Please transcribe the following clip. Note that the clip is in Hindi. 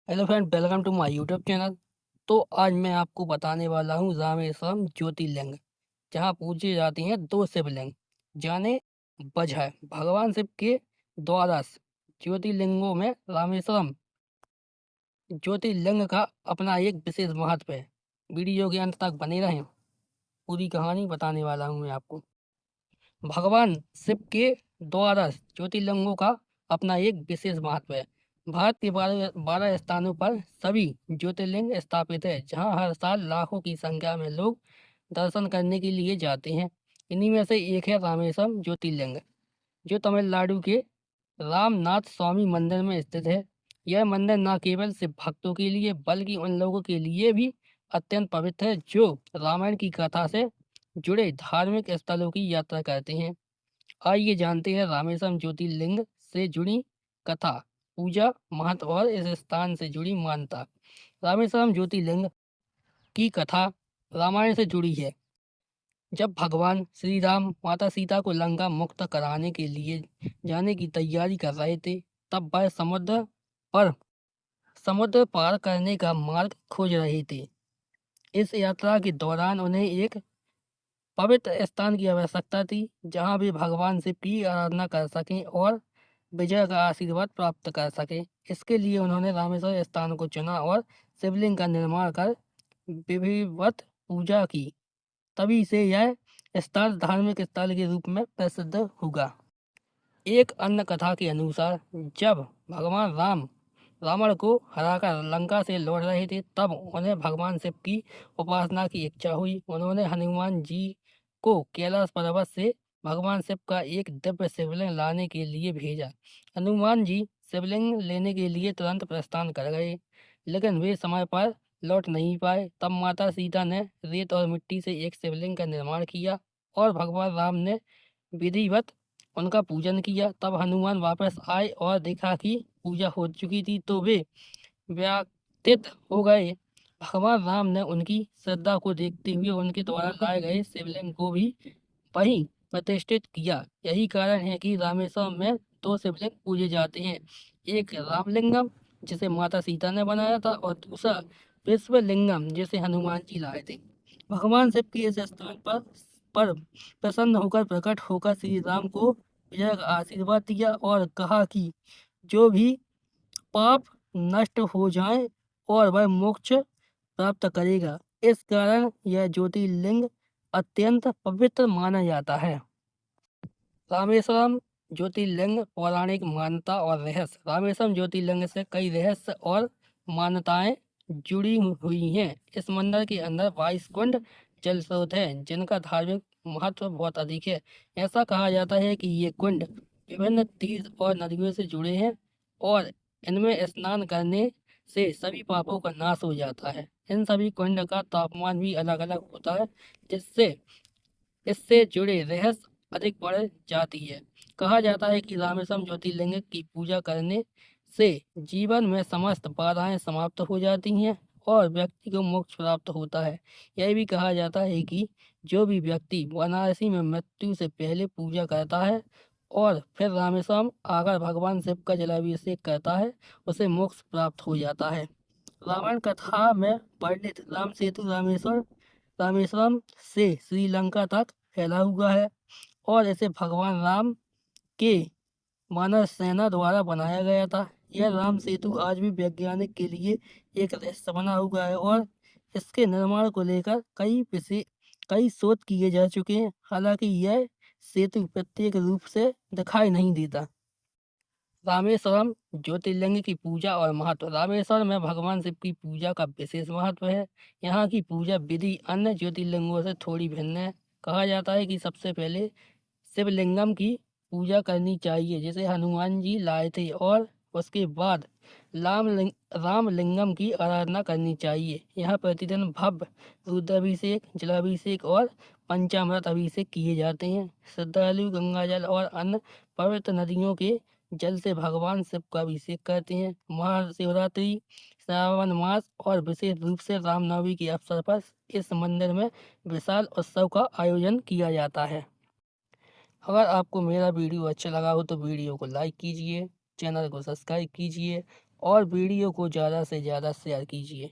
Hello friend, welcome to my YouTube channel. तो आज मैं आपको बताने वाला हूँ रामेश्वरम ज्योतिर्लिंग, जहाँ पूजे जाती हैं दो शिवलिंग। जाने वजह भगवान शिव के द्वादश ज्योतिर्लिंगों में रामेश्वरम ज्योतिर्लिंग का अपना एक विशेष महत्व है। वीडियो के अंत तक बने रहें, पूरी कहानी बताने वाला हूँ मैं आपको। भगवान शिव के द्वादश ज्योतिर्लिंगों का अपना एक विशेष महत्व है। भारत के 12 स्थानों पर सभी ज्योतिर्लिंग स्थापित है, जहां हर साल लाखों की संख्या में लोग दर्शन करने के लिए जाते हैं। इन्हीं में से एक है रामेश्वरम ज्योतिर्लिंग, जो तमिलनाडु के रामनाथ स्वामी मंदिर में स्थित है। यह मंदिर न केवल शिव भक्तों के लिए बल्कि उन लोगों के लिए भी अत्यंत पवित्र है जो रामायण की कथा से जुड़े धार्मिक स्थलों की यात्रा करते हैं। आइए जानते हैं रामेश्वरम ज्योतिर्लिंग से जुड़ी कथा, पूजा महत्व और इस स्थान से जुड़ी मान्यता। रामेश्वरम ज्योतिर्लिंग की कथा रामायण से जुड़ी है। जब भगवान श्री राम माता सीता को लंका मुक्त कराने के लिए जाने की तैयारी कर रहे थे, तब वह पर समुद्र पार करने का मार्ग खोज रहे थे। इस यात्रा के दौरान उन्हें एक पवित्र स्थान की आवश्यकता थी, जहां वे भगवान शिव की आराधना कर सकें और विजय का आशीर्वाद प्राप्त कर सकें। इसके लिए उन्होंने रामेश्वर स्थान को चुना और शिवलिंग का निर्माण कर विधिवत पूजा की। तभी से यह स्थान धार्मिक स्थल के रूप में प्रसिद्ध हुआ। एक अन्य कथा के अनुसार जब भगवान राम रावण को हराकर लंका से लौट रहे थे, तब उन्हें भगवान शिव की उपासना की इच्छा हुई। उन्होंने हनुमान जी को कैलाश पर्वत से भगवान शिव का एक दिव्य शिवलिंग लाने के लिए भेजा। हनुमान जी शिवलिंग लेने के लिए तुरंत प्रस्थान कर गए, लेकिन वे समय पर लौट नहीं पाए। तब माता सीता ने रेत और मिट्टी से एक शिवलिंग का निर्माण किया और भगवान राम ने विधिवत उनका पूजन किया। तब हनुमान वापस आए और देखा कि पूजा हो चुकी थी, तो वे व्याकुल हो गए। भगवान राम ने उनकी श्रद्धा को देखते हुए उनके द्वारा लाए गए शिवलिंग को भी वहीं प्रतिष्ठित किया। यही कारण है कि रामेश्वरम में दो शिवलिंग पूजे जाते हैं, एक रामलिंगम जिसे माता सीता ने बनाया था और दूसरा विश्वलिंगम जिसे हनुमान जी लाए थे। भगवान शिव के इस स्थान पर प्रसन्न होकर प्रकट होकर श्री राम को विजय का आशीर्वाद दिया और कहा कि जो भी पाप नष्ट हो जाए और वह मोक्ष प्राप्त करेगा। इस कारण यह ज्योतिर्लिंग अत्यंत पवित्र माना जाता है। रामेश्वरम ज्योतिर्लिंग पौराणिक मान्यता और रहस्य। रामेश्वरम ज्योतिर्लिंग से कई रहस्य और मान्यताएं जुड़ी हुई हैं। इस मंदिर के अंदर 22 कुंड जल स्रोत हैं, जिनका धार्मिक महत्व बहुत अधिक है। ऐसा कहा जाता है कि ये कुंड विभिन्न तीर्थ और नदियों से जुड़े हैं और इनमें स्नान करने से सभी पापों का नाश हो जाता है। इन सभी कुंड का तापमान भी अलग अलग होता है, जिससे इससे जुड़े रहस्य अधिक बढ़ जाती है। कहा जाता है कि रामेश्वरम ज्योतिर्लिंग की पूजा करने से जीवन में समस्त बाधाएं समाप्त हो जाती हैं और व्यक्ति को मोक्ष प्राप्त होता है। यह भी कहा जाता है कि जो भी व्यक्ति वाराणसी में मृत्यु से पहले पूजा करता है और फिर रामेश्वरम आकर भगवान शिव का जलाभिषेक करता है, उसे मोक्ष प्राप्त हो जाता है। रामायण कथा में वर्णित राम सेतु रामेश्वरम से श्रीलंका तक फैला हुआ है और इसे भगवान राम के मानव सेना द्वारा बनाया गया था। यह राम सेतु आज भी वैज्ञानिक के लिए एक रहस्य बना हुआ है और इसके निर्माण को लेकर कई शोध किए जा चुके हैं। हालांकि यह सेतु प्रत्येक रूप से दिखाई नहीं देता। रामेश्वरम ज्योतिर्लिंग की पूजा और महत्व। रामेश्वर में भगवान शिव की पूजा का विशेष महत्व है। यहाँ की पूजा विधि अन्य ज्योतिर्लिंगों से थोड़ी भिन्न है। कहा जाता है कि सबसे पहले शिवलिंगम की पूजा करनी चाहिए, जिसे हनुमान जी लाए थे, और उसके बाद रामलिंगम की आराधना करनी चाहिए। यहाँ प्रतिदिन भव्य रुद्राभिषेक, जलाभिषेक और पंचामृत अभिषेक किए जाते हैं। श्रद्धालु गंगाजल और अन्य पवित्र नदियों के जल से भगवान शिव का अभिषेक करते हैं। महाशिवरात्रि, श्रावण मास और विशेष रूप से रामनवमी के अवसर पर इस मंदिर में विशाल उत्सव का आयोजन किया जाता है। अगर आपको मेरा वीडियो अच्छा लगा हो तो वीडियो को लाइक कीजिए, चैनल को सब्सक्राइब कीजिए और वीडियो को ज़्यादा से ज़्यादा शेयर कीजिए।